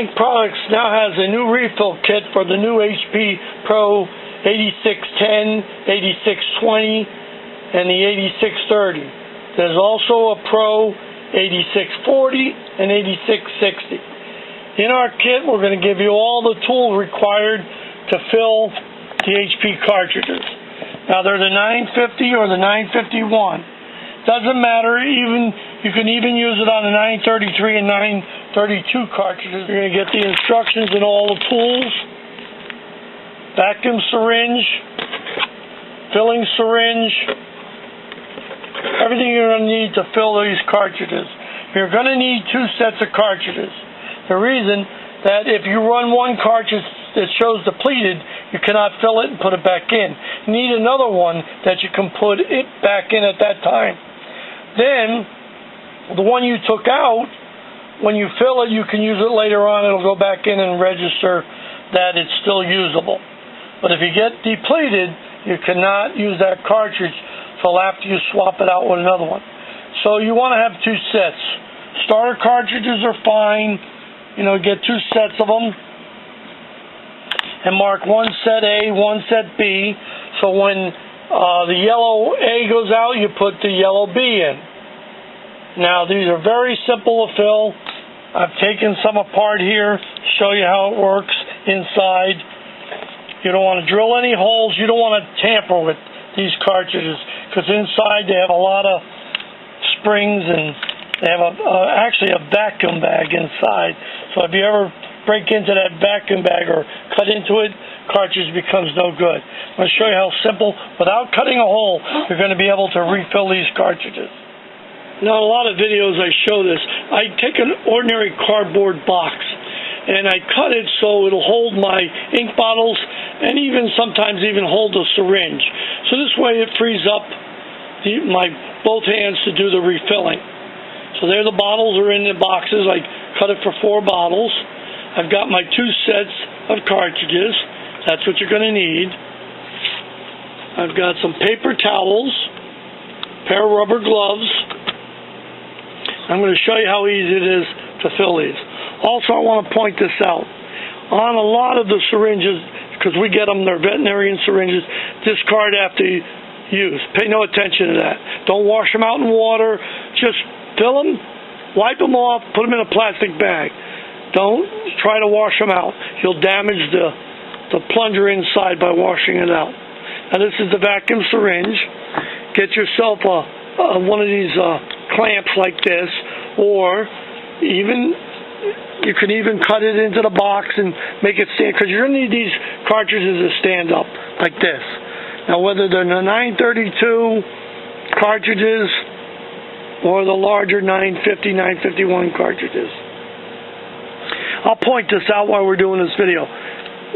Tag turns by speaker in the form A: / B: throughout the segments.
A: Ink Products now has a new refill kit for the new HP Pro 8610, 8620, and the 8630. There's also a Pro 8640 and 8660. In our kit, we're going to give you all the tools required to fill the HP cartridges. Now, they're the 950 or the 951. Doesn't matter. You can even use it on the 933 and 932 cartridges. You're going to get the instructions and all the tools. Vacuum syringe, filling syringe, everything you're going to need to fill these cartridges. You're going to need 2 sets of cartridges. The reason that if you run one cartridge that shows depleted, you cannot fill it and put it back in. You need another one that you can put it back in at that time. Then, the one you took out, when you fill it, you can use it later on. It'll go back in and register that it's still usable. But if you get depleted, you cannot use that cartridge until after you swap it out with another one. So you want to have 2 sets. Starter cartridges are fine. Get 2 sets of them. And mark one set A, one set B. So when the yellow A goes out, you put the yellow B in. Now, these are very simple to fill. I've taken some apart here to show you how it works inside. You don't want to drill any holes. You don't want to tamper with these cartridges because inside they have a lot of springs and they have actually a vacuum bag inside. So if you ever break into that vacuum bag or cut into it, cartridge becomes no good. I'm going to show you how simple, without cutting a hole, you're going to be able to refill these cartridges. Now, a lot of videos I show this. I take an ordinary cardboard box and I cut it so it'll hold my ink bottles and sometimes even hold a syringe. So this way it frees up my both hands to do the refilling. So there the bottles are in the boxes. I cut it for 4 bottles. I've got my 2 sets of cartridges. That's what you're going to need. I've got some paper towels, a pair of rubber gloves. I'm going to show you how easy it is to fill these. Also, I want to point this out. On a lot of the syringes, because we get them, they're veterinarian syringes, discard after use. Pay no attention to that. Don't wash them out in water. Just fill them, wipe them off, put them in a plastic bag. Don't try to wash them out. You'll damage the plunger inside by washing it out. Now, this is the vacuum syringe. Get yourself one of these clamps like this, or you can even cut it into the box and make it stand, because you're going to need these cartridges to stand up like this. Now, whether they're the 932 cartridges or the larger 950, 951 cartridges. I'll point this out while we're doing this video.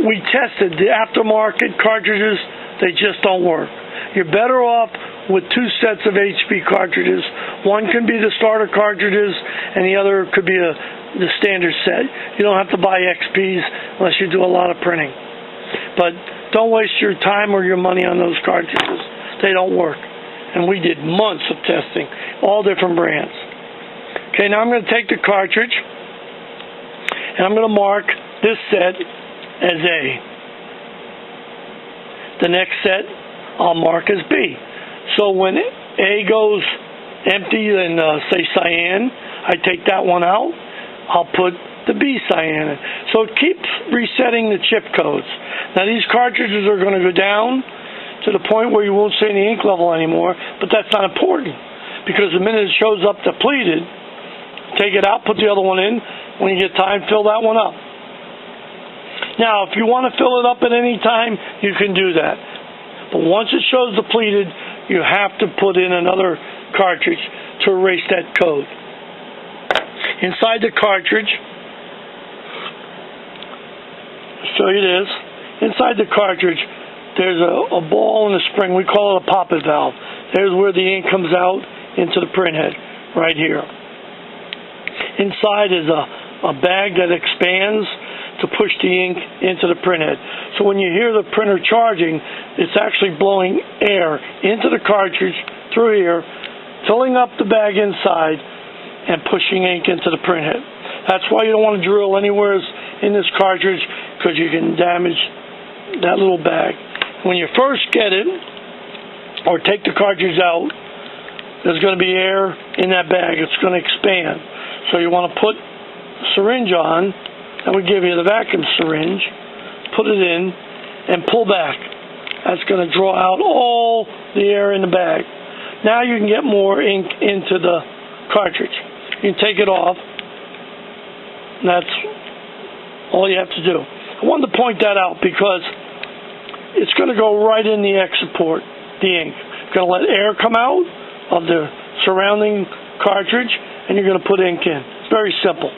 A: We tested the aftermarket cartridges. They just don't work. You're better off with 2 sets of HP cartridges. One can be the starter cartridges, and the other could be the standard set. You don't have to buy XPs unless you do a lot of printing. But don't waste your time or your money on those cartridges. They don't work. And we did months of testing, all different brands. Okay, now I'm going to take the cartridge, and I'm going to mark this set as A. The next set I'll mark as B. So when A goes empty and say cyan, I take that one out. I'll put the B cyan in. So it keeps resetting the chip codes. Now these cartridges are going to go down to the point where you won't see any ink level anymore, but that's not important because the minute it shows up depleted, take it out, put the other one in. When you get time, fill that one up. Now, if you want to fill it up at any time, you can do that. But once it shows depleted, you have to put in another cartridge to erase that code. Inside the cartridge, I'll show you this. Inside the cartridge, there's a ball and a spring. We call it a poppet valve. There's where the ink comes out into the print head, right here. Inside is a bag that expands to push the ink into the print head. So when you hear the printer charging, it's actually blowing air into the cartridge through here, filling up the bag inside, and pushing ink into the print head. That's why you don't want to drill anywhere in this cartridge, because you can damage that little bag. When you first get it, or take the cartridge out, there's going to be air in that bag. It's going to expand. So you want to put the syringe on. That would give you the vacuum syringe. Put it in and pull back. That's going to draw out all the air in the bag. Now you can get more ink into the cartridge. You can take it off. And that's all you have to do. I wanted to point that out because it's going to go right in the exit port, the ink. You're going to let air come out of the surrounding cartridge, and you're going to put ink in. It's very simple.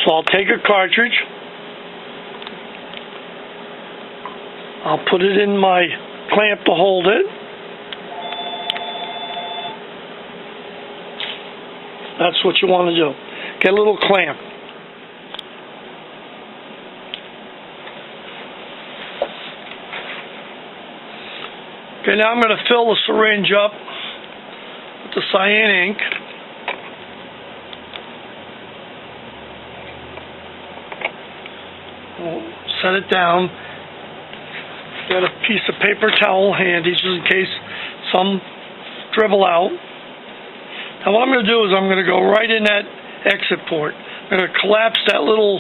A: So I'll take a cartridge. I'll put it in my clamp to hold it. That's what you want to do. Get a little clamp. Okay, now I'm going to fill the syringe up with the cyan ink. We'll set it down. Got a piece of paper towel handy just in case some dribble out. Now what I'm going to do is I'm going to go right in that exit port. I'm going to collapse that little,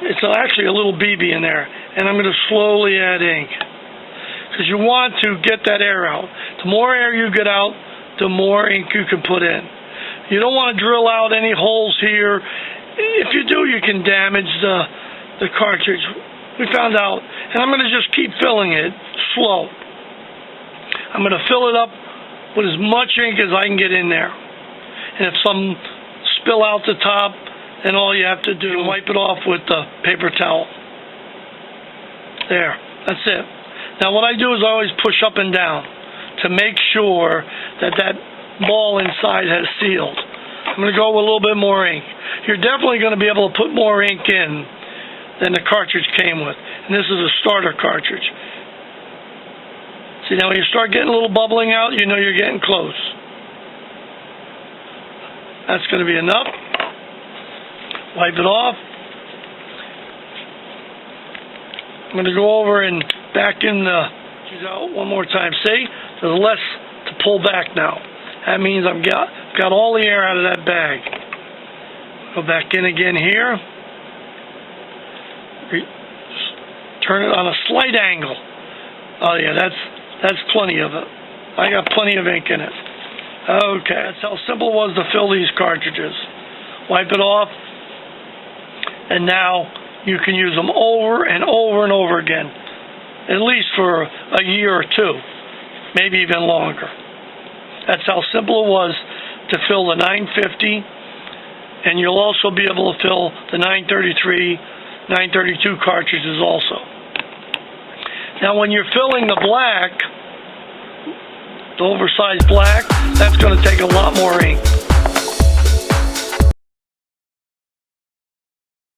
A: it's actually a little BB in there, and I'm going to slowly add ink. Because you want to get that air out. The more air you get out, the more ink you can put in. You don't want to drill out any holes here. If you do, you can damage the cartridge. We found out. And I'm going to just keep filling it slow. I'm going to fill it up with as much ink as I can get in there. And if some spill out the top, then all you have to do is wipe it off with the paper towel. There. That's it. Now what I do is I always push up and down to make sure that that ball inside has sealed. I'm going to go with a little bit more ink. You're definitely going to be able to put more ink in than the cartridge came with. And this is a starter cartridge. See, now when you start getting a little bubbling out, you know you're getting close. That's going to be enough. Wipe it off. I'm going to go over and back in the out one more time. See, there's less to pull back now. That means I've got all the air out of that bag. Go back in again here. Turn it on a slight angle. Oh yeah, that's plenty of it. I got plenty of ink in it. Okay, that's how simple it was to fill these cartridges. Wipe it off, and now you can use them over and over and over again, at least for a year or two, maybe even longer. That's how simple it was to fill the 950, and you'll also be able to fill the 933, 932 cartridges also. Now when you're filling the black, the oversized black, that's going to take a lot more ink.